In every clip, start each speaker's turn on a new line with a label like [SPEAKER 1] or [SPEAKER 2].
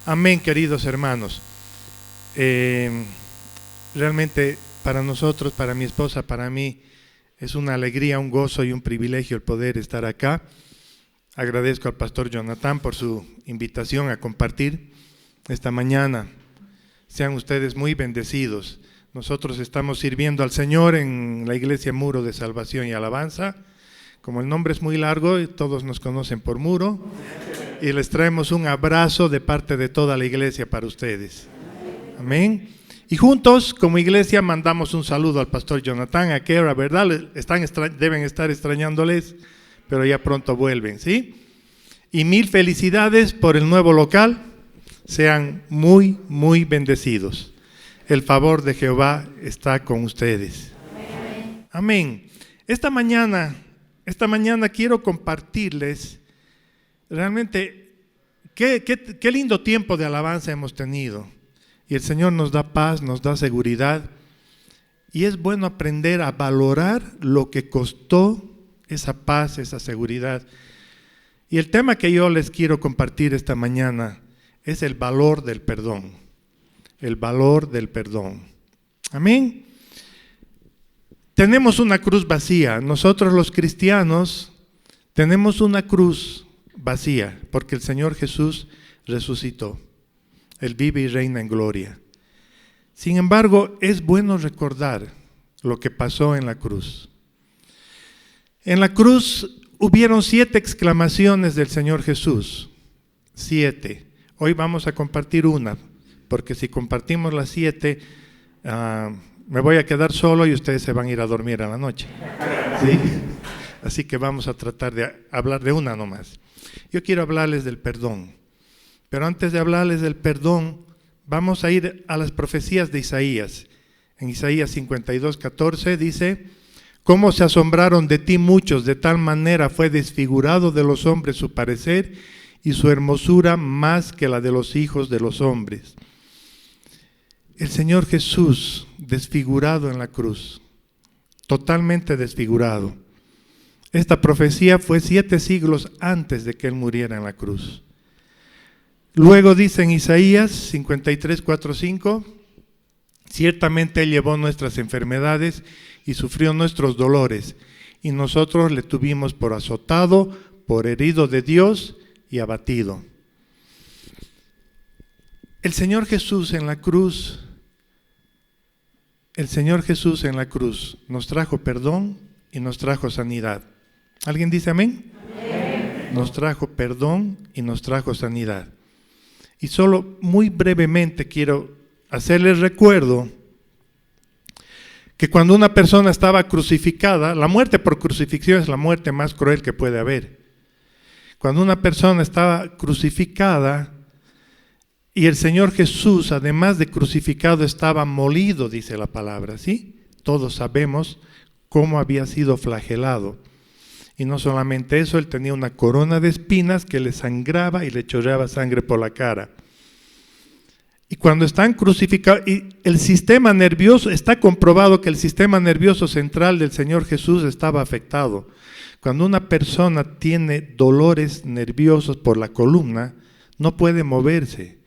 [SPEAKER 1] Amén, queridos hermanos. Realmente para nosotros, para mi esposa, para mí, es una alegría, un gozo y un privilegio el poder estar acá. Agradezco al pastor Jonathan por su invitación a compartir esta mañana. Sean ustedes muy bendecidos. Nosotros estamos sirviendo al Señor en la Iglesia Muro de Salvación y Alabanza. Como el nombre es muy largo, todos nos conocen por Muro. Y les traemos un abrazo de parte de toda la iglesia para ustedes. Amén. Y juntos, como iglesia, mandamos un saludo al pastor Jonathan, a Kera, ¿verdad? Deben estar extrañándoles, pero ya pronto vuelven, ¿sí? Y mil felicidades por el nuevo local. Sean muy, muy bendecidos. El favor de Jehová está con ustedes. Amén. Amén. Esta mañana quiero compartirles realmente qué lindo tiempo de alabanza hemos tenido. Y el Señor nos da paz, nos da seguridad. Y es bueno aprender a valorar lo que costó esa paz, esa seguridad. Y el tema que yo les quiero compartir esta mañana es el valor del perdón. El valor del perdón. Amén. Tenemos una cruz vacía. Nosotros los cristianos tenemos una cruz vacía, porque el Señor Jesús resucitó. Él vive y reina en gloria. Sin embargo, es bueno recordar lo que pasó en la cruz. En la cruz hubieron 7 exclamaciones del Señor Jesús. 7. Hoy vamos a compartir una, porque si compartimos las 7, me voy a quedar solo y ustedes se van a ir a dormir a la noche. ¿Sí? Así que vamos a tratar de hablar de una nomás. Yo quiero hablarles del perdón, pero antes de hablarles del perdón, vamos a ir a las profecías de Isaías. En Isaías 52:14 dice: «Cómo se asombraron de ti muchos, de tal manera fue desfigurado de los hombres su parecer, y su hermosura más que la de los hijos de los hombres». El Señor Jesús desfigurado en la cruz, totalmente desfigurado. Esta profecía fue 7 siglos antes de que Él muriera en la cruz. Luego dice en Isaías 53:4-5, «Ciertamente Él llevó nuestras enfermedades y sufrió nuestros dolores, y nosotros le tuvimos por azotado, por herido de Dios y abatido». El Señor Jesús en la cruz nos trajo perdón y nos trajo sanidad. ¿Alguien dice amén? Amén. Nos trajo perdón y nos trajo sanidad. Y solo muy brevemente quiero hacerles recuerdo que cuando una persona estaba crucificada, la muerte por crucifixión es la muerte más cruel que puede haber. Cuando una persona estaba crucificada y el Señor Jesús, además de crucificado, estaba molido, dice la palabra, ¿sí? Todos sabemos cómo había sido flagelado. Y no solamente eso, Él tenía una corona de espinas que le sangraba y le chorreaba sangre por la cara. Y cuando están crucificados, y el sistema nervioso, está comprobado que el sistema nervioso central del Señor Jesús estaba afectado. Cuando una persona tiene dolores nerviosos por la columna, no puede moverse.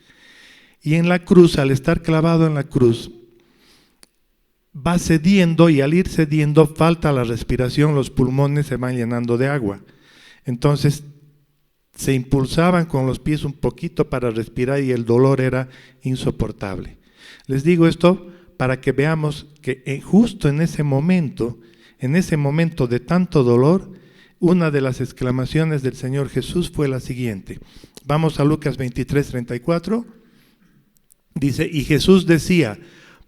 [SPEAKER 1] Y en la cruz, al estar clavado en la cruz, va cediendo, y al ir cediendo falta la respiración, los pulmones se van llenando de agua. Entonces se impulsaban con los pies un poquito para respirar y el dolor era insoportable. Les digo esto para que veamos que justo en ese momento de tanto dolor, una de las exclamaciones del Señor Jesús fue la siguiente. Vamos a Lucas 23:34. Dice: «Y Jesús decía: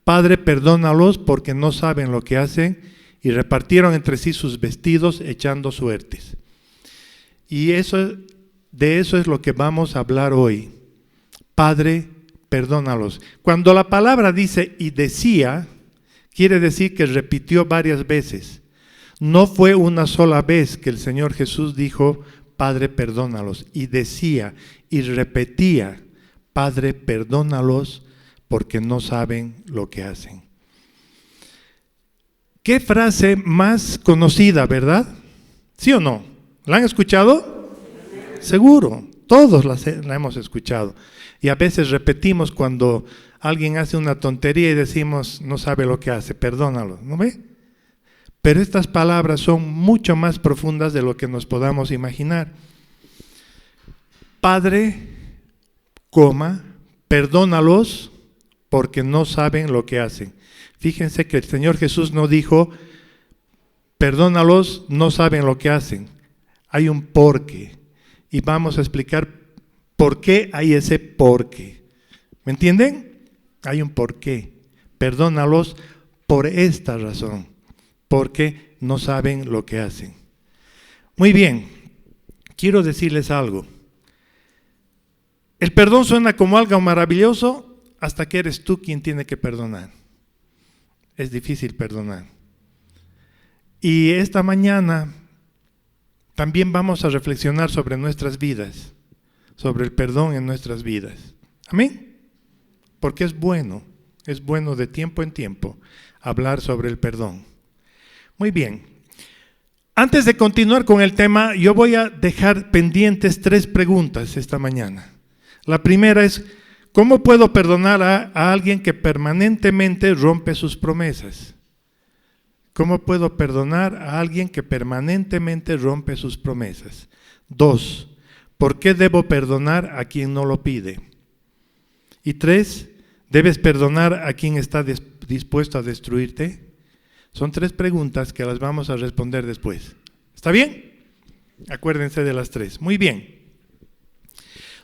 [SPEAKER 1] Padre, perdónalos porque no saben lo que hacen», y repartieron entre sí sus vestidos echando suertes. Y de eso es lo que vamos a hablar hoy. Padre, perdónalos. Cuando la palabra dice «y decía», quiere decir que repitió varias veces. No fue una sola vez que el Señor Jesús dijo «Padre, perdónalos», y decía y repetía: «Padre, perdónalos porque no saben lo que hacen». ¿Qué frase más conocida, verdad? ¿Sí o no? ¿La han escuchado? Seguro, todos la hemos escuchado. Y a veces repetimos cuando alguien hace una tontería y decimos, no sabe lo que hace, perdónalo, ¿no ve? Pero estas palabras son mucho más profundas de lo que nos podamos imaginar. Padre, perdónalos porque no saben lo que hacen. Fíjense que el Señor Jesús no dijo, perdónalos, no saben lo que hacen. Hay un porqué. Y vamos a explicar por qué hay ese porqué. ¿Me entienden? Hay un porqué. Perdónalos por esta razón. Porque no saben lo que hacen. Muy bien, quiero decirles algo. El perdón suena como algo maravilloso hasta que eres tú quien tiene que perdonar. Es difícil perdonar. Y esta mañana también vamos a reflexionar sobre nuestras vidas, sobre el perdón en nuestras vidas. ¿Amén? Porque es bueno de tiempo en tiempo hablar sobre el perdón. Muy bien. Antes de continuar con el tema, yo voy a dejar pendientes 3 preguntas esta mañana. La primera es, ¿cómo puedo perdonar a alguien que permanentemente rompe sus promesas? ¿Cómo puedo perdonar a alguien que permanentemente rompe sus promesas? 2, ¿por qué debo perdonar a quien no lo pide? Y 3, ¿debes perdonar a quien está dispuesto a destruirte? Son 3 preguntas que las vamos a responder después. ¿Está bien? Acuérdense de las 3. Muy bien.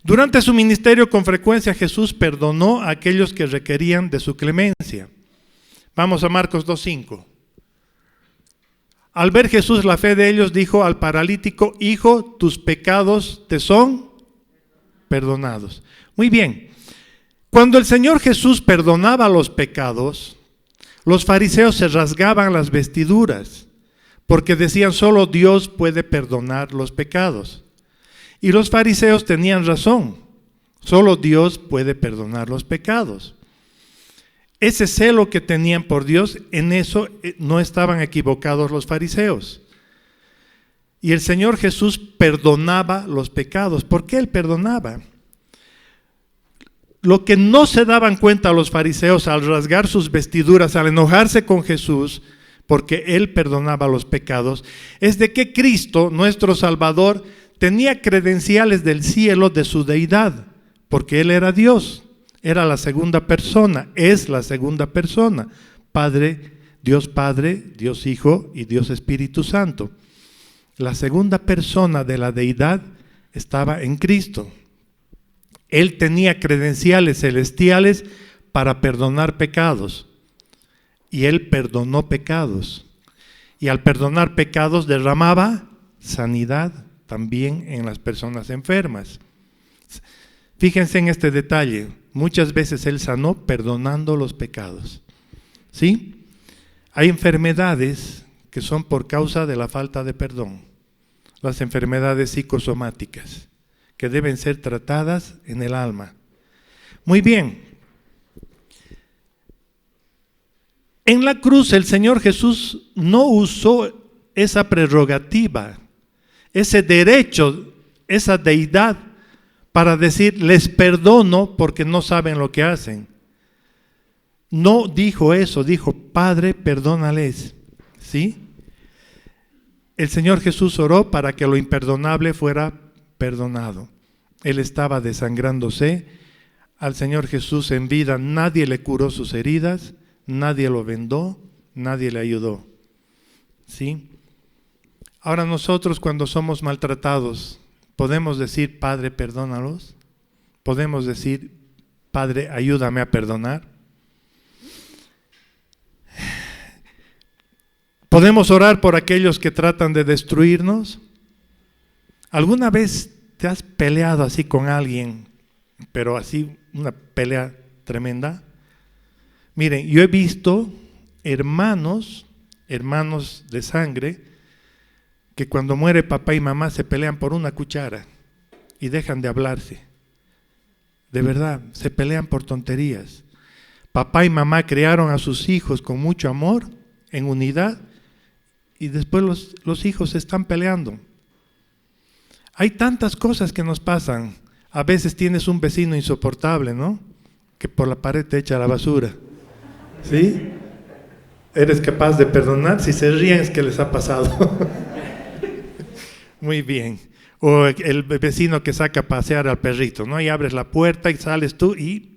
[SPEAKER 1] Durante su ministerio, con frecuencia Jesús perdonó a aquellos que requerían de su clemencia. Vamos a Marcos 2:5. Al ver Jesús la fe de ellos, dijo al paralítico, hijo, tus pecados te son perdonados. Muy bien. Cuando el Señor Jesús perdonaba los pecados, los fariseos se rasgaban las vestiduras, porque decían, solo Dios puede perdonar los pecados. Y los fariseos tenían razón, solo Dios puede perdonar los pecados. Ese celo que tenían por Dios, en eso no estaban equivocados los fariseos. Y el Señor Jesús perdonaba los pecados. ¿Por qué Él perdonaba? Lo que no se daban cuenta los fariseos al rasgar sus vestiduras, al enojarse con Jesús, porque Él perdonaba los pecados, es de que Cristo, nuestro Salvador, tenía credenciales del cielo de su deidad, porque Él era Dios, era la segunda persona, es la segunda persona, Padre, Dios Hijo y Dios Espíritu Santo. La segunda persona de la deidad estaba en Cristo. Él tenía credenciales celestiales para perdonar pecados, y Él perdonó pecados, y al perdonar pecados derramaba sanidad también en las personas enfermas. Fíjense en este detalle, muchas veces Él sanó perdonando los pecados. ¿Sí? Hay enfermedades que son por causa de la falta de perdón, las enfermedades psicosomáticas, que deben ser tratadas en el alma. Muy bien. En la cruz el Señor Jesús no usó esa prerrogativa, ese derecho, esa deidad, para decir, les perdono porque no saben lo que hacen. No dijo eso, dijo, Padre, perdónales. ¿Sí? El Señor Jesús oró para que lo imperdonable fuera perdonado. Él estaba desangrándose. Al Señor Jesús en vida nadie le curó sus heridas, nadie lo vendó, nadie le ayudó. ¿Sí? Ahora nosotros cuando somos maltratados, ¿podemos decir, Padre, perdónalos? ¿Podemos decir, Padre, ayúdame a perdonar? ¿Podemos orar por aquellos que tratan de destruirnos? ¿Alguna vez te has peleado así con alguien, pero así una pelea tremenda? Miren, yo he visto hermanos de sangre, que cuando muere papá y mamá se pelean por una cuchara y dejan de hablarse. De verdad, se pelean por tonterías. Papá y mamá criaron a sus hijos con mucho amor, en unidad, y después los hijos se están peleando. Hay tantas cosas que nos pasan. A veces tienes un vecino insoportable, ¿no? Que por la pared te echa la basura. ¿Sí? ¿Eres capaz de perdonar? Si se ríen es que les ha pasado. Muy bien. O el vecino que saca a pasear al perrito, ¿no? Y abres la puerta y sales tú y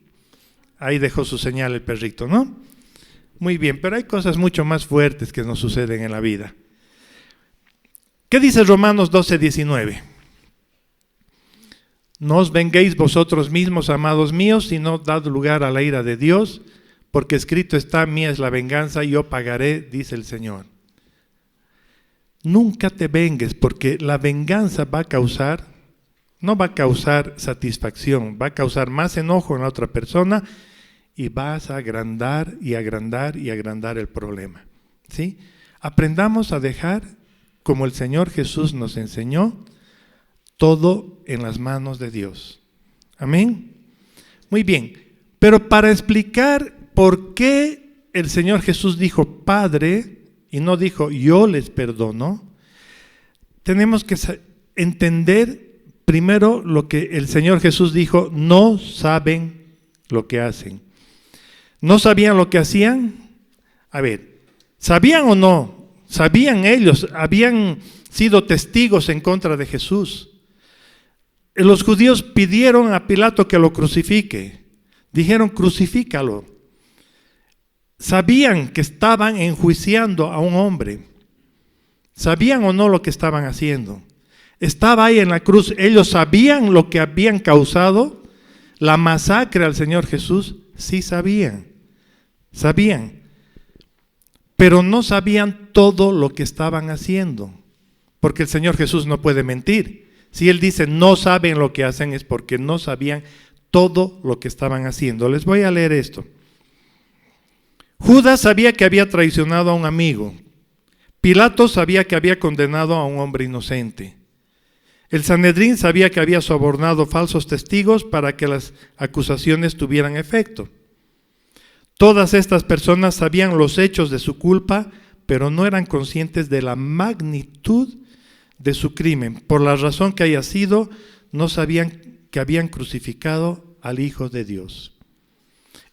[SPEAKER 1] ahí dejó su señal el perrito, ¿no? Muy bien, pero hay cosas mucho más fuertes que nos suceden en la vida. ¿Qué dice Romanos 12:19? No os venguéis vosotros mismos, amados míos, sino dad lugar a la ira de Dios, porque escrito está: mía es la venganza, yo pagaré, dice el Señor. Nunca te vengues, porque la venganza no va a causar satisfacción, va a causar más enojo en la otra persona y vas a agrandar y agrandar y agrandar el problema. ¿Sí? Aprendamos a dejar, como el Señor Jesús nos enseñó, todo en las manos de Dios. Amén. Muy bien, pero para explicar por qué el Señor Jesús dijo Padre y no dijo yo les perdono, tenemos que entender primero lo que el Señor Jesús dijo: no saben lo que hacen. ¿No sabían lo que hacían? A ver, ¿sabían o no? Sabían ellos, habían sido testigos en contra de Jesús. Los judíos pidieron a Pilato que lo crucifique. Dijeron: crucifícalo. Sabían que estaban enjuiciando a un hombre. ¿Sabían o no lo que estaban haciendo? Estaba ahí en la cruz. Ellos sabían lo que habían causado, la masacre al Señor Jesús. Sí sabían. Sabían. Pero no sabían todo lo que estaban haciendo. Porque el Señor Jesús no puede mentir. Si Él dice no saben lo que hacen, es porque no sabían todo lo que estaban haciendo. Les voy a leer esto. Judas sabía que había traicionado a un amigo. Pilato sabía que había condenado a un hombre inocente. El Sanedrín sabía que había sobornado falsos testigos para que las acusaciones tuvieran efecto. Todas estas personas sabían los hechos de su culpa, pero no eran conscientes de la magnitud de su crimen. Por la razón que haya sido, no sabían que habían crucificado al Hijo de Dios.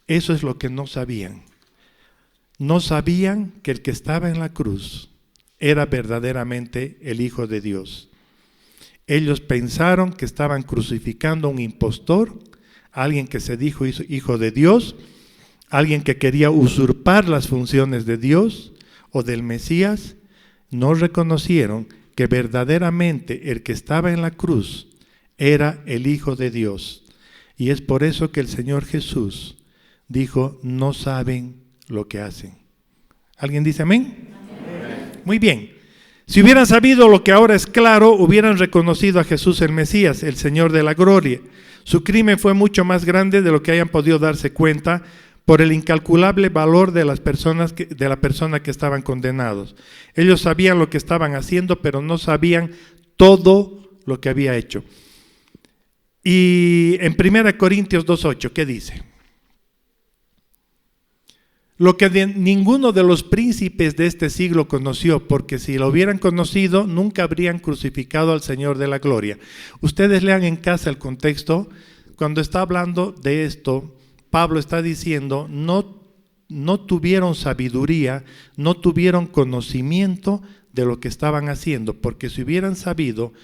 [SPEAKER 1] Eso es lo que no sabían. No sabían que el que estaba en la cruz era verdaderamente el Hijo de Dios. Ellos pensaron que estaban crucificando a un impostor, a alguien que se dijo Hijo de Dios, alguien que quería usurpar las funciones de Dios o del Mesías. No reconocieron que verdaderamente el que estaba en la cruz era el Hijo de Dios. Y es por eso que el Señor Jesús dijo: no saben lo que hacen. ¿Alguien dice amén? Amén. Muy bien. Si hubieran sabido lo que ahora es claro, hubieran reconocido a Jesús el Mesías, el Señor de la gloria. Su crimen fue mucho más grande de lo que hayan podido darse cuenta por el incalculable valor de las personas de la persona que estaban condenados. Ellos sabían lo que estaban haciendo, pero no sabían todo lo que había hecho. Y en 1 Corintios 2:8, ¿qué dice? Lo que ninguno de los príncipes de este siglo conoció, porque si lo hubieran conocido, nunca habrían crucificado al Señor de la gloria. Ustedes lean en casa el contexto. Cuando está hablando de esto, Pablo está diciendo: no tuvieron sabiduría, no tuvieron conocimiento de lo que estaban haciendo, porque si hubieran sabido,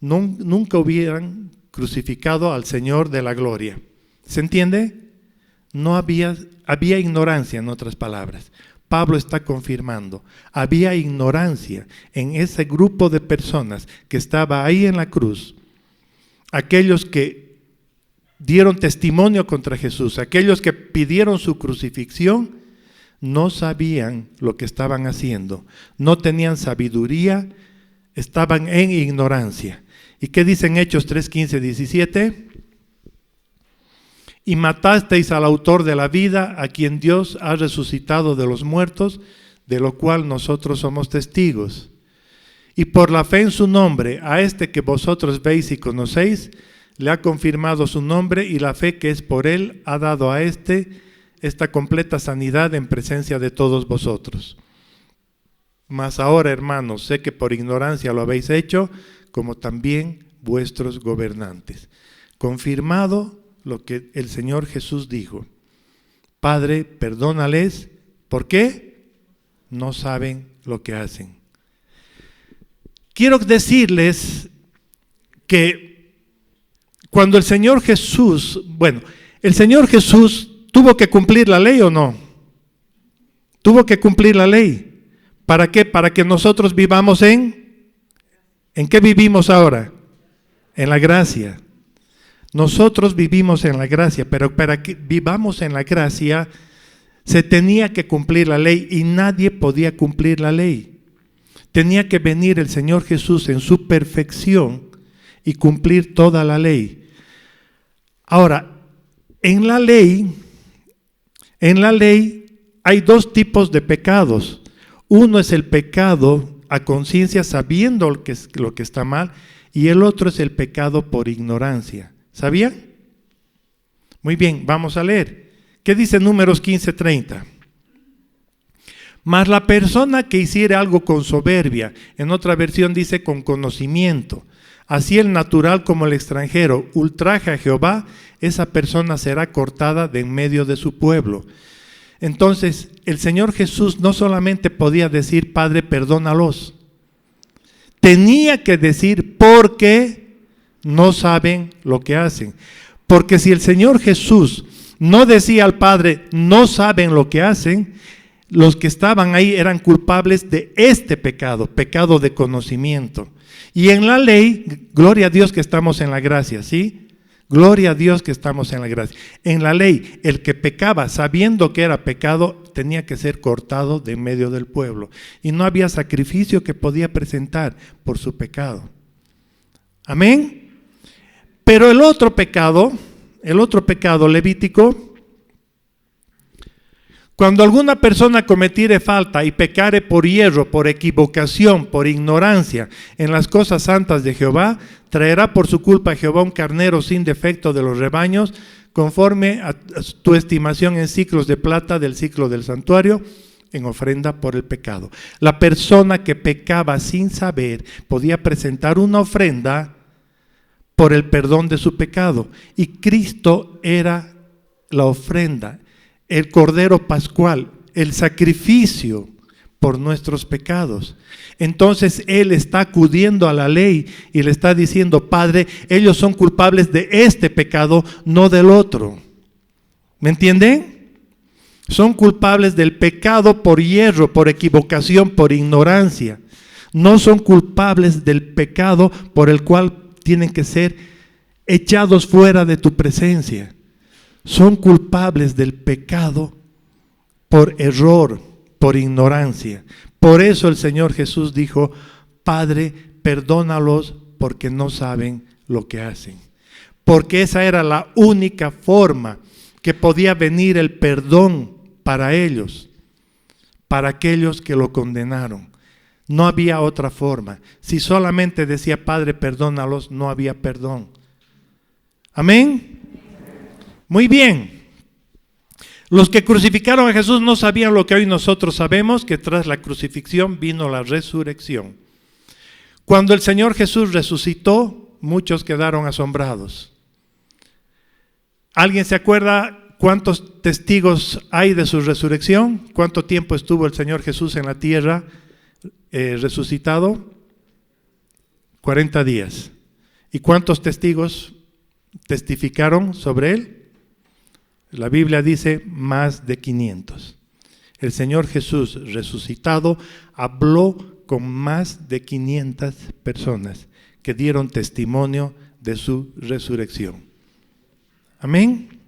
[SPEAKER 1] nunca hubieran crucificado al Señor de la gloria. ¿Se entiende? No había ignorancia, en otras palabras. Pablo está confirmando, había ignorancia en ese grupo de personas que estaba ahí en la cruz. Aquellos que dieron testimonio contra Jesús, aquellos que pidieron su crucifixión, no sabían lo que estaban haciendo, no tenían sabiduría, estaban en ignorancia. ¿Y qué dicen Hechos 3:15-17? Y matasteis al autor de la vida, a quien Dios ha resucitado de los muertos, de lo cual nosotros somos testigos. Y por la fe en su nombre, a este que vosotros veis y conocéis, le ha confirmado su nombre, y la fe que es por él ha dado a esta completa sanidad en presencia de todos vosotros. Mas ahora, hermanos, sé que por ignorancia lo habéis hecho, como también vuestros gobernantes. Confirmado lo que el Señor Jesús dijo. Padre, perdónales. ¿Por qué? No saben lo que hacen. Quiero decirles que cuando el Señor Jesús, el Señor Jesús tuvo que cumplir la ley, ¿o no? Tuvo que cumplir la ley. ¿Para qué? Para que nosotros vivamos ¿en qué vivimos ahora? En la gracia. Nosotros vivimos en la gracia, pero para que vivamos en la gracia se tenía que cumplir la ley y nadie podía cumplir la ley. Tenía que venir el Señor Jesús en su perfección y cumplir toda la ley. Ahora, en la ley hay dos tipos de pecados. Uno es el pecado a conciencia sabiendo lo que está mal, y el otro es el pecado por ignorancia. ¿Sabían? Muy bien, vamos a leer. ¿Qué dice Números 15:30? Mas la persona que hiciere algo con soberbia, en otra versión dice con conocimiento, así el natural como el extranjero, ultraja a Jehová, esa persona será cortada de en medio de su pueblo. Entonces, el Señor Jesús no solamente podía decir, Padre, perdónalos. Tenía que decir, porque no saben lo que hacen. Porque si el Señor Jesús no decía al Padre, no saben lo que hacen, los que estaban ahí eran culpables de este pecado, pecado de conocimiento. Y en la ley, gloria a Dios que estamos en la gracia, ¿sí? Gloria a Dios que estamos en la gracia. En la ley, el que pecaba sabiendo que era pecado, tenía que ser cortado de en medio del pueblo. Y no había sacrificio que podía presentar por su pecado. Amén. Pero el otro pecado levítico, cuando alguna persona cometiere falta y pecare por hierro, por equivocación, por ignorancia en las cosas santas de Jehová, traerá por su culpa a Jehová un carnero sin defecto de los rebaños, conforme a tu estimación en ciclos de plata del ciclo del santuario, en ofrenda por el pecado. La persona que pecaba sin saber podía presentar una ofrenda por el perdón de su pecado. Y Cristo era la ofrenda, el Cordero Pascual, el sacrificio por nuestros pecados. Entonces Él está acudiendo a la ley y le está diciendo, Padre, ellos son culpables de este pecado, no del otro. ¿Me entienden? Son culpables del pecado por hierro, por equivocación, por ignorancia. No son culpables del pecado por el cual tienen que ser echados fuera de tu presencia. Son culpables del pecado por error, por ignorancia. Por eso el Señor Jesús dijo, Padre, perdónalos porque no saben lo que hacen. Porque esa era la única forma que podía venir el perdón para ellos, para aquellos que lo condenaron. No había otra forma. Si solamente decía, Padre, perdónalos, no había perdón. Amén. Muy bien. Los que crucificaron a Jesús no sabían lo que hoy nosotros sabemos, que tras la crucifixión vino la resurrección. Cuando el Señor Jesús resucitó, muchos quedaron asombrados. ¿Alguien se acuerda cuántos testigos hay de su resurrección? ¿Cuánto tiempo estuvo el Señor Jesús en la tierra resucitado? 40 días. ¿Y cuántos testigos testificaron sobre él? La Biblia dice más de 500. El Señor Jesús resucitado habló con más de 500 personas que dieron testimonio de su resurrección. Amén.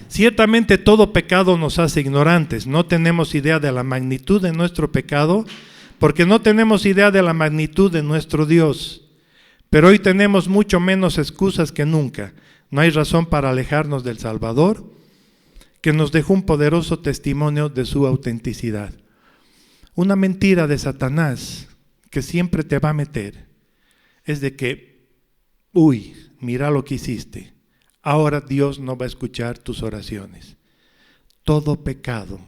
[SPEAKER 1] Ciertamente todo pecado nos hace ignorantes. No tenemos idea de la magnitud de nuestro pecado porque no tenemos idea de la magnitud de nuestro Dios. Pero hoy tenemos mucho menos excusas que nunca. No hay razón para alejarnos del Salvador, que nos dejó un poderoso testimonio de su autenticidad. Una mentira de Satanás que siempre te va a meter es de que, mira lo que hiciste. Ahora Dios no va a escuchar tus oraciones. Todo pecado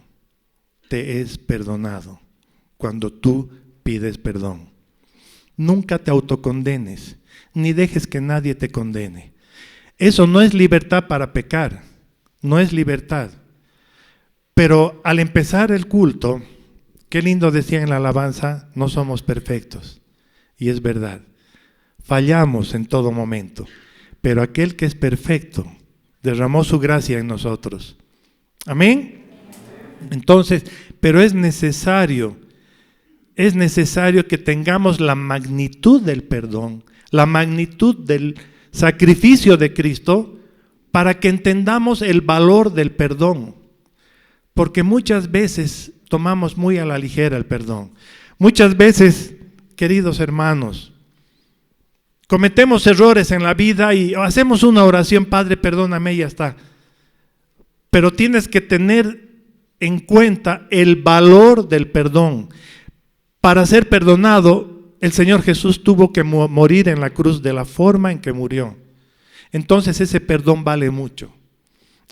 [SPEAKER 1] te es perdonado cuando tú pides perdón. nunca te autocondenes, ni dejes que nadie te condene. Eso no es libertad para pecar, no es libertad. Pero al empezar el culto, qué lindo decía en la alabanza, no somos perfectos. Y es verdad, fallamos en todo momento, pero aquel que es perfecto derramó su gracia en nosotros. Amén. Entonces, pero es necesario que tengamos la magnitud del perdón, la magnitud del sacrificio de Cristo, para que entendamos el valor del perdón. Porque muchas veces tomamos muy a la ligera el perdón. Muchas veces, queridos hermanos, cometemos errores en la vida y hacemos una oración, Padre, perdóname, y ya está. Pero tienes que tener en cuenta el valor del perdón. Para ser perdonado, el Señor Jesús tuvo que morir en la cruz de la forma en que murió. Entonces ese perdón vale mucho,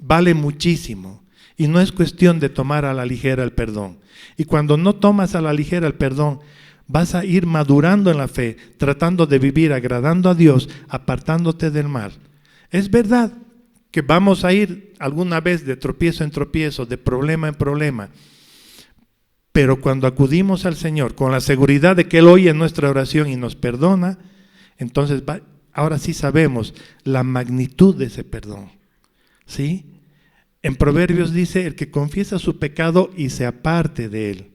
[SPEAKER 1] vale muchísimo. Y no es cuestión de tomar a la ligera el perdón. Y cuando no tomas a la ligera el perdón, vas a ir madurando en la fe, tratando de vivir agradando a Dios, apartándote del mal. Es verdad que vamos a ir alguna vez de tropiezo en tropiezo, de problema en problema. Pero cuando acudimos al Señor con la seguridad de que Él oye nuestra oración y nos perdona, entonces ahora sí sabemos la magnitud de ese perdón. ¿Sí? En Proverbios dice, el que confiesa su pecado y se aparte de él.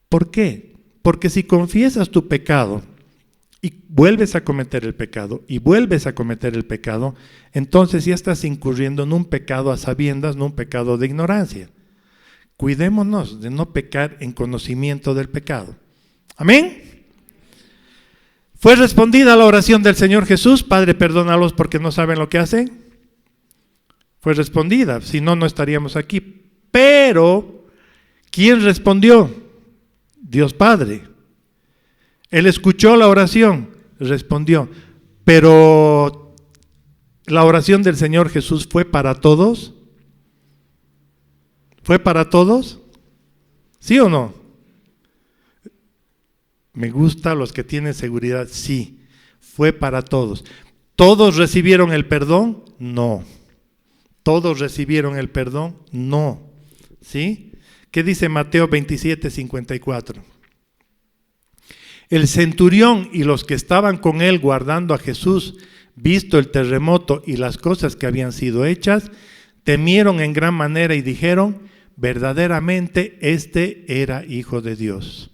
[SPEAKER 1] ¿Por qué? Porque si confiesas tu pecado y vuelves a cometer el pecado, y vuelves a cometer el pecado, entonces ya estás incurriendo en un pecado a sabiendas, no un pecado de ignorancia. Cuidémonos de no pecar en conocimiento del pecado. Amén. ¿Fue respondida la oración del Señor Jesús? Padre, perdónalos porque no saben lo que hacen. Fue respondida, si no, no estaríamos aquí. Pero, ¿quién respondió? Dios Padre. Él escuchó la oración, respondió. Pero, ¿la oración del Señor Jesús fue para todos? ¿Fue para todos? ¿Sí o no? Me gusta los que tienen seguridad, sí, fue para todos. ¿Todos recibieron el perdón? No. ¿Todos recibieron el perdón? No. ¿Sí? ¿Qué dice Mateo 27:54? El centurión y los que estaban con él guardando a Jesús, visto el terremoto y las cosas que habían sido hechas, temieron en gran manera y dijeron, verdaderamente este era Hijo de Dios.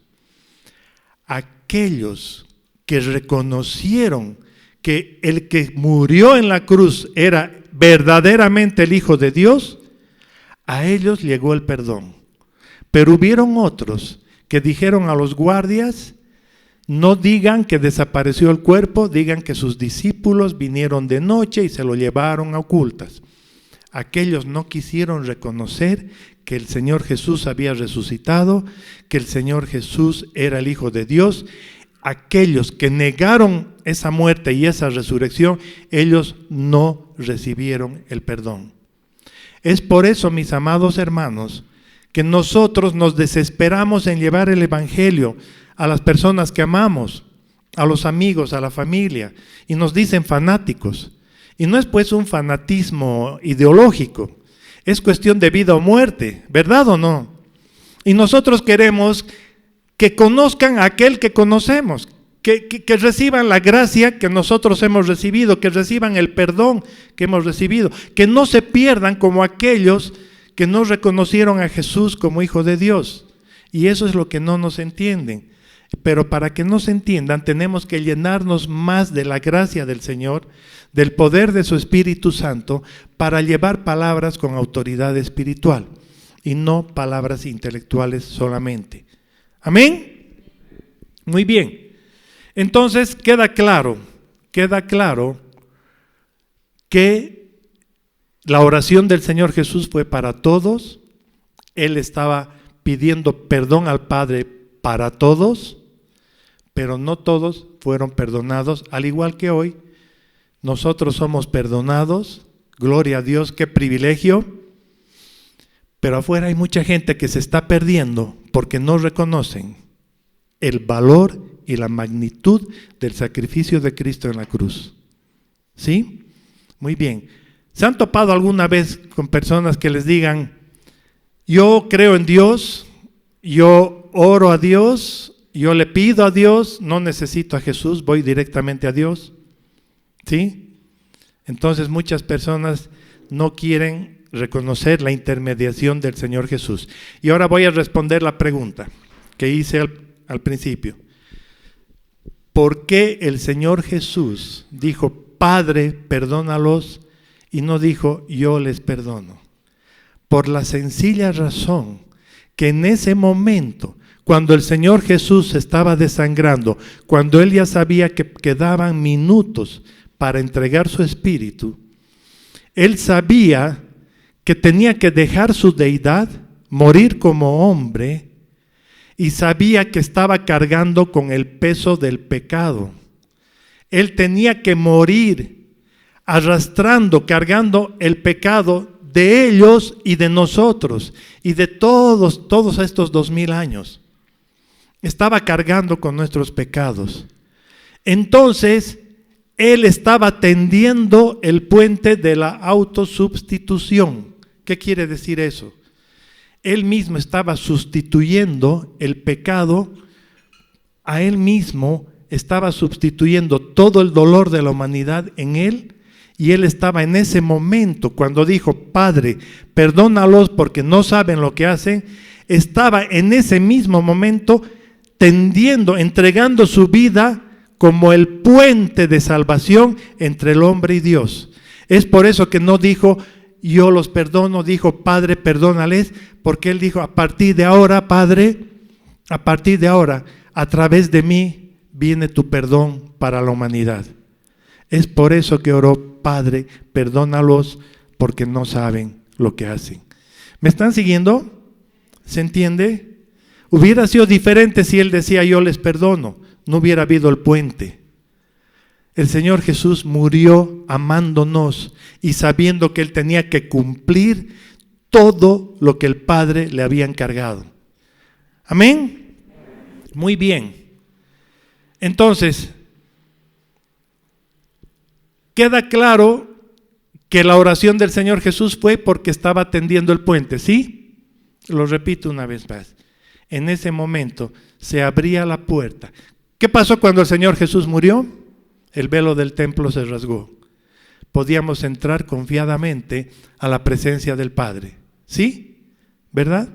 [SPEAKER 1] Aquellos que reconocieron que el que murió en la cruz era verdaderamente el Hijo de Dios, a ellos llegó el perdón. Pero hubieron otros que dijeron a los guardias, no digan que desapareció el cuerpo, digan que sus discípulos vinieron de noche y se lo llevaron a ocultas. Aquellos no quisieron reconocer que el Señor Jesús había resucitado, que el Señor Jesús era el Hijo de Dios. Aquellos que negaron esa muerte y esa resurrección, ellos no recibieron el perdón. Es por eso, mis amados hermanos, que nosotros nos desesperamos en llevar el Evangelio a las personas que amamos, a los amigos, a la familia, y nos dicen fanáticos. Y no es pues un fanatismo ideológico, es cuestión de vida o muerte, ¿verdad o no? Y nosotros queremos que conozcan a aquel que conocemos, que reciban la gracia que nosotros hemos recibido, que reciban el perdón que hemos recibido, que no se pierdan como aquellos que no reconocieron a Jesús como Hijo de Dios. Y eso es lo que no nos entienden. Pero para que nos entiendan tenemos que llenarnos más de la gracia del Señor, del poder de su Espíritu Santo, para llevar palabras con autoridad espiritual y no palabras intelectuales solamente. ¿Amén? Muy bien. Entonces queda claro que la oración del Señor Jesús fue para todos. Él estaba pidiendo perdón al Padre para todos, pero no todos fueron perdonados, al igual que hoy. Nosotros somos perdonados, gloria a Dios, qué privilegio, pero afuera hay mucha gente que se está perdiendo porque no reconocen el valor y la magnitud del sacrificio de Cristo en la cruz. ¿Sí? Muy bien. ¿Se han topado alguna vez con personas que les digan, yo creo en Dios, yo oro a Dios, yo le pido a Dios, no necesito a Jesús, voy directamente a Dios? ¿Sí? Entonces muchas personas no quieren reconocer la intermediación del Señor Jesús. Y ahora voy a responder la pregunta que hice al principio. ¿Por qué el Señor Jesús dijo, Padre, perdónalos, y no dijo, yo les perdono? Por la sencilla razón que en ese momento, cuando el Señor Jesús estaba desangrando, cuando Él ya sabía que quedaban minutos para entregar su espíritu, Él sabía que tenía que dejar su deidad, morir como hombre, y sabía que estaba cargando con el peso del pecado. Él tenía que morir arrastrando, cargando el pecado de ellos y de nosotros y de todos estos 2000 años. Estaba cargando con nuestros pecados. Entonces, Él estaba tendiendo el puente de la autosubstitución. ¿Qué quiere decir eso? Él mismo estaba sustituyendo el pecado a Él mismo, estaba sustituyendo todo el dolor de la humanidad en Él, y Él estaba en ese momento, cuando dijo, Padre, perdónalos porque no saben lo que hacen, estaba en ese mismo momento tendiendo, entregando su vida como el puente de salvación entre el hombre y Dios. Es por eso que no dijo, yo los perdono, dijo, Padre, perdónales, porque Él dijo, a partir de ahora, Padre, a partir de ahora, a través de mí viene tu perdón para la humanidad. Es por eso que oró, Padre, perdónalos porque no saben lo que hacen. ¿Me están siguiendo? ¿Se entiende? Hubiera sido diferente si Él decía, yo les perdono, no hubiera habido el puente. El Señor Jesús murió amándonos y sabiendo que Él tenía que cumplir todo lo que el Padre le había encargado. ¿Amén? Muy bien. Entonces, queda claro que la oración del Señor Jesús fue porque estaba tendiendo el puente, ¿sí? Lo repito una vez más. En ese momento se abría la puerta. ¿Qué pasó cuando el Señor Jesús murió? El velo del templo se rasgó. Podíamos entrar confiadamente a la presencia del Padre. ¿Sí? ¿Verdad?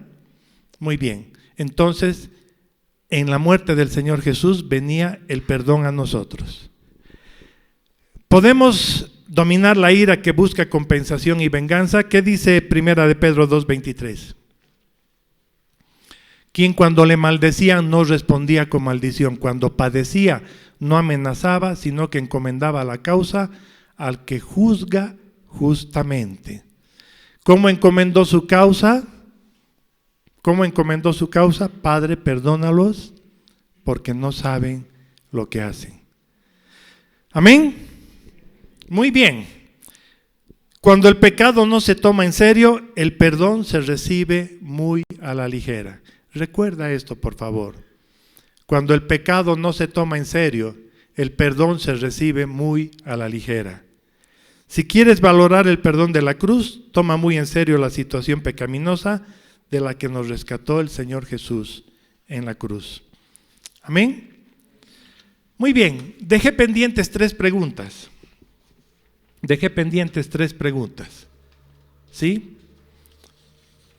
[SPEAKER 1] Muy bien. Entonces, en la muerte del Señor Jesús venía el perdón a nosotros. Podemos dominar la ira que busca compensación y venganza. ¿Qué dice 1 de Pedro 2:23? Quien cuando le maldecían no respondía con maldición, cuando padecía no amenazaba, sino que encomendaba la causa al que juzga justamente. ¿Cómo encomendó su causa? ¿Cómo encomendó su causa? Padre, perdónalos porque no saben lo que hacen. Amén. Muy bien. Cuando el pecado no se toma en serio, el perdón se recibe muy a la ligera. Recuerda esto, por favor. Cuando el pecado no se toma en serio, el perdón se recibe muy a la ligera. Si quieres valorar el perdón de la cruz, toma muy en serio la situación pecaminosa de la que nos rescató el Señor Jesús en la cruz. Amén. Muy bien, dejé pendientes tres preguntas. ¿Sí?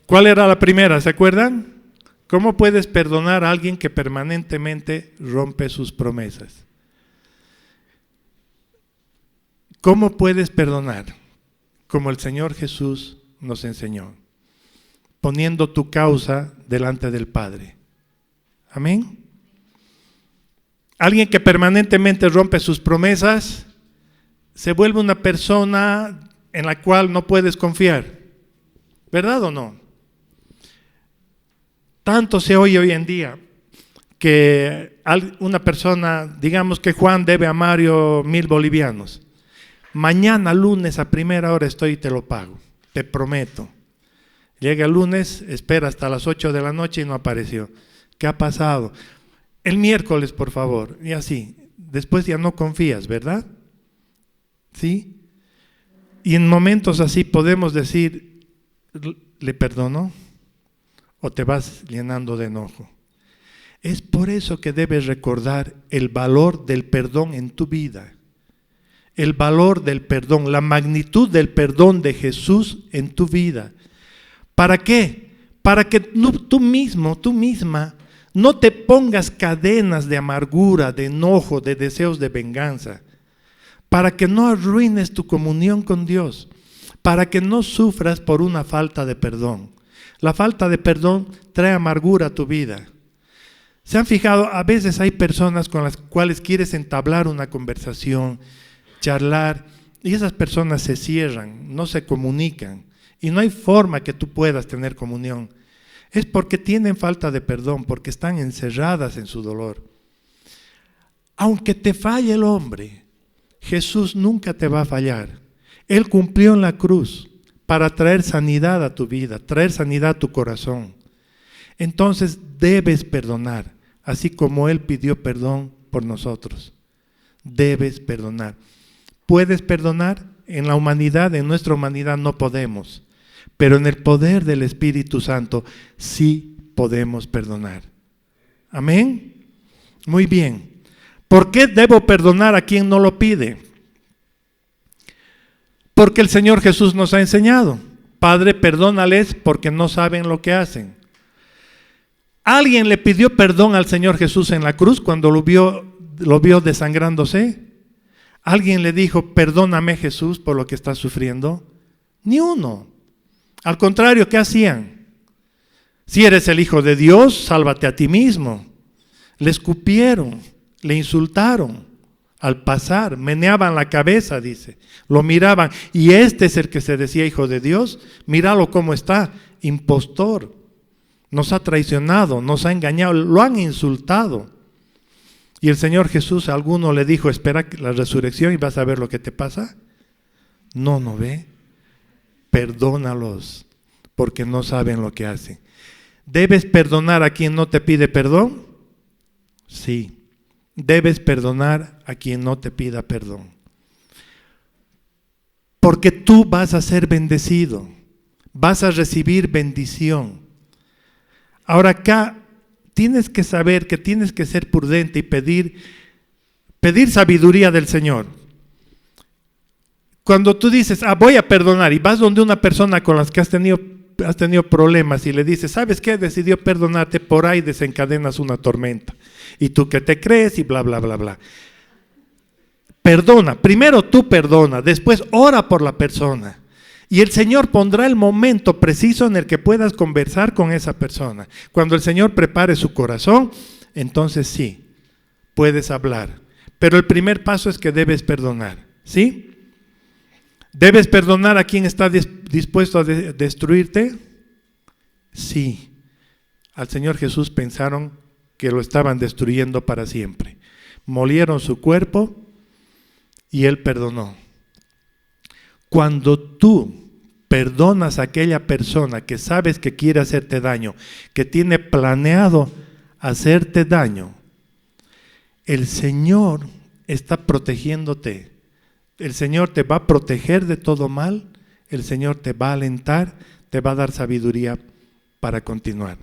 [SPEAKER 1] ¿Cuál era la primera? ¿Se acuerdan? ¿Cómo puedes perdonar a alguien que permanentemente rompe sus promesas? ¿Cómo puedes perdonar? Como el Señor Jesús nos enseñó, poniendo tu causa delante del Padre. Amén. Alguien que permanentemente rompe sus promesas se vuelve una persona en la cual no puedes confiar. ¿Verdad o no? Tanto se oye hoy en día que una persona, digamos que Juan debe a Mario 1000 bolivianos. Mañana lunes a primera hora estoy y te lo pago, te prometo. Llega el lunes, espera hasta las 8 de la noche y no apareció. ¿Qué ha pasado? el miércoles, por favor, y así. Después ya no confías, ¿verdad? ¿Sí? Y en momentos así podemos decir, ¿le perdono? ¿O te vas llenando de enojo? Es por eso que debes recordar el valor del perdón en tu vida. El valor del perdón, la magnitud del perdón de Jesús en tu vida. ¿Para qué? Para que tú mismo, tú misma, no te pongas cadenas de amargura, de enojo, de deseos de venganza. Para que no arruines tu comunión con Dios. Para que no sufras por una falta de perdón. La falta de perdón trae amargura a tu vida. ¿Se han fijado? A veces hay personas con las cuales quieres entablar una conversación, charlar, y esas personas se cierran, no se comunican, y no hay forma que tú puedas tener comunión. Es porque tienen falta de perdón, porque están encerradas en su dolor. Aunque te falle el hombre, Jesús nunca te va a fallar. Él cumplió en la cruz para traer sanidad a tu vida, traer sanidad a tu corazón. Entonces debes perdonar, así como Él pidió perdón por nosotros. Debes perdonar. ¿Puedes perdonar? En la humanidad, en nuestra humanidad no podemos, pero en el poder del Espíritu Santo sí podemos perdonar. ¿Amén? Muy bien. ¿Por qué debo perdonar a quien no lo pide? Porque el Señor Jesús nos ha enseñado. Padre, perdónales porque no saben lo que hacen. ¿Alguien le pidió perdón al Señor Jesús en la cruz cuando lo vio desangrándose? ¿Alguien le dijo, perdóname Jesús por lo que estás sufriendo? Ni uno. Al contrario, ¿qué hacían? Si eres el Hijo de Dios, sálvate a ti mismo. Le escupieron, le insultaron al pasar, meneaban la cabeza, dice. Lo miraban, y este es el que se decía Hijo de Dios. Míralo cómo está, impostor. Nos ha traicionado, nos ha engañado, lo han insultado. Y el Señor Jesús a alguno le dijo, espera la resurrección y vas a ver lo que te pasa. No ve. Perdónalos, porque no saben lo que hacen. ¿Debes perdonar a quien no te pide perdón? Sí. Debes perdonar a quien no te pida perdón. Porque tú vas a ser bendecido. Vas a recibir bendición. Ahora acá tienes que saber que tienes que ser prudente y pedir sabiduría del Señor. Cuando tú dices, voy a perdonar, y vas donde una persona con la que has tenido problemas y le dices, ¿sabes qué? Decidió perdonarte, por ahí desencadenas una tormenta. Y tú que te crees y bla, bla, bla, bla. Perdona, primero tú perdona, después ora por la persona. Y el Señor pondrá el momento preciso en el que puedas conversar con esa persona. Cuando el Señor prepare su corazón, entonces sí, puedes hablar. Pero el primer paso es que debes perdonar, ¿sí? ¿Debes perdonar a quien está dispuesto a destruirte? Sí. Al Señor Jesús pensaron que lo estaban destruyendo para siempre. Molieron su cuerpo y Él perdonó. Cuando tú perdonas a aquella persona que sabes que quiere hacerte daño, que tiene planeado hacerte daño, el Señor está protegiéndote. El Señor te va a proteger de todo mal, el Señor te va a alentar, te va a dar sabiduría para continuar.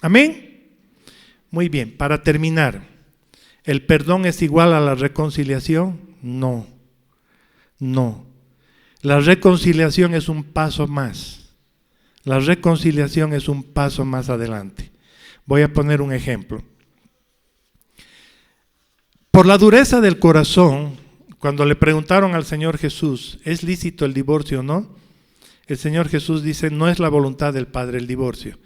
[SPEAKER 1] ¿Amén? Muy bien, para terminar, ¿el perdón es igual a la reconciliación? No. La reconciliación es un paso más. La reconciliación es un paso más adelante. Voy a poner un ejemplo. Por la dureza del corazón, cuando le preguntaron al Señor Jesús, ¿es lícito el divorcio o no? El Señor Jesús dice, no es la voluntad del Padre el divorcio,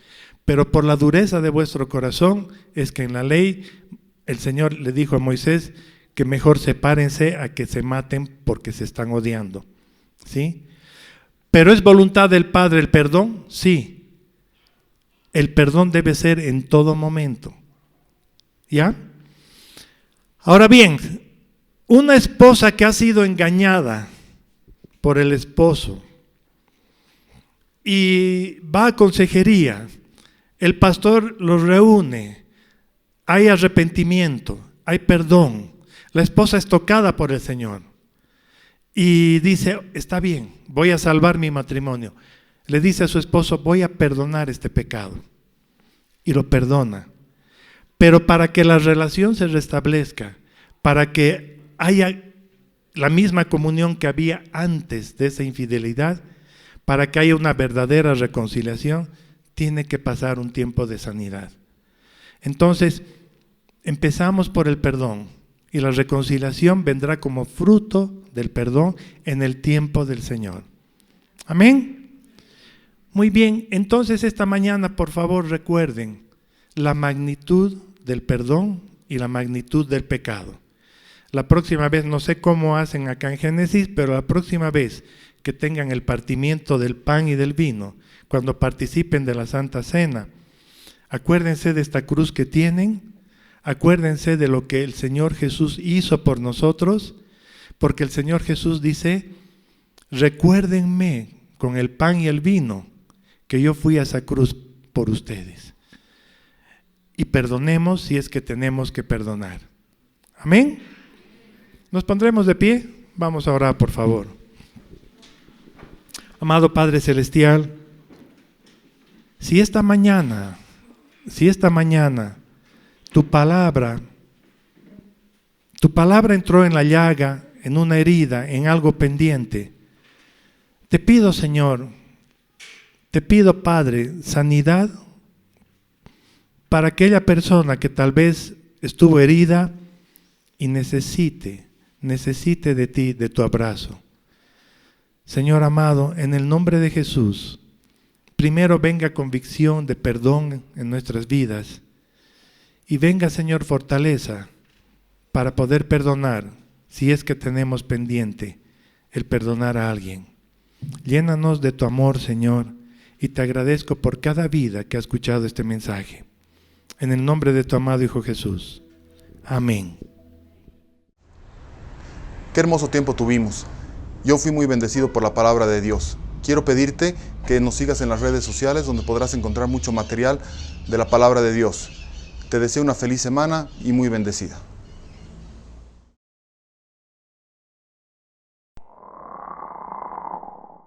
[SPEAKER 1] pero por la dureza de vuestro corazón es que en la ley el Señor le dijo a Moisés que mejor sepárense a que se maten porque se están odiando. ¿Sí? ¿Pero es voluntad del Padre el perdón? Sí. El perdón debe ser en todo momento. ¿Ya? Ahora bien, una esposa que ha sido engañada por el esposo y va a consejería, el pastor los reúne, hay arrepentimiento, hay perdón. La esposa es tocada por el Señor y dice, está bien, voy a salvar mi matrimonio. Le dice a su esposo, voy a perdonar este pecado. Y lo perdona. Pero para que la relación se restablezca, para que haya la misma comunión que había antes de esa infidelidad, para que haya una verdadera reconciliación, tiene que pasar un tiempo de sanidad. Entonces, empezamos por el perdón y la reconciliación vendrá como fruto del perdón en el tiempo del Señor. Amén. Muy bien, entonces esta mañana, por favor, recuerden la magnitud del perdón y la magnitud del pecado. La próxima vez, no sé cómo hacen acá en Génesis, pero la próxima vez que tengan el partimiento del pan y del vino, cuando participen de la Santa Cena, acuérdense de esta cruz que tienen, acuérdense de lo que el Señor Jesús hizo por nosotros, porque el Señor Jesús dice, recuérdenme con el pan y el vino, que yo fui a esa cruz por ustedes. Y perdonemos si es que tenemos que perdonar. Amén. Nos pondremos de pie. Vamos a orar, por favor. Amado Padre Celestial, si esta mañana tu palabra entró en la llaga, en una herida, en algo pendiente, te pido, Señor, te pido, Padre, sanidad para aquella persona que tal vez estuvo herida y necesite de ti, de tu abrazo. Señor amado, en el nombre de Jesús, primero venga convicción de perdón en nuestras vidas y venga, Señor, fortaleza para poder perdonar si es que tenemos pendiente el perdonar a alguien. Llénanos de tu amor, Señor, y te agradezco por cada vida que ha escuchado este mensaje. En el nombre de tu amado Hijo Jesús. Amén.
[SPEAKER 2] Qué hermoso tiempo tuvimos. Yo fui muy bendecido por la palabra de Dios. Quiero pedirte que nos sigas en las redes sociales donde podrás encontrar mucho material de la palabra de Dios. Te deseo una feliz semana y muy bendecida.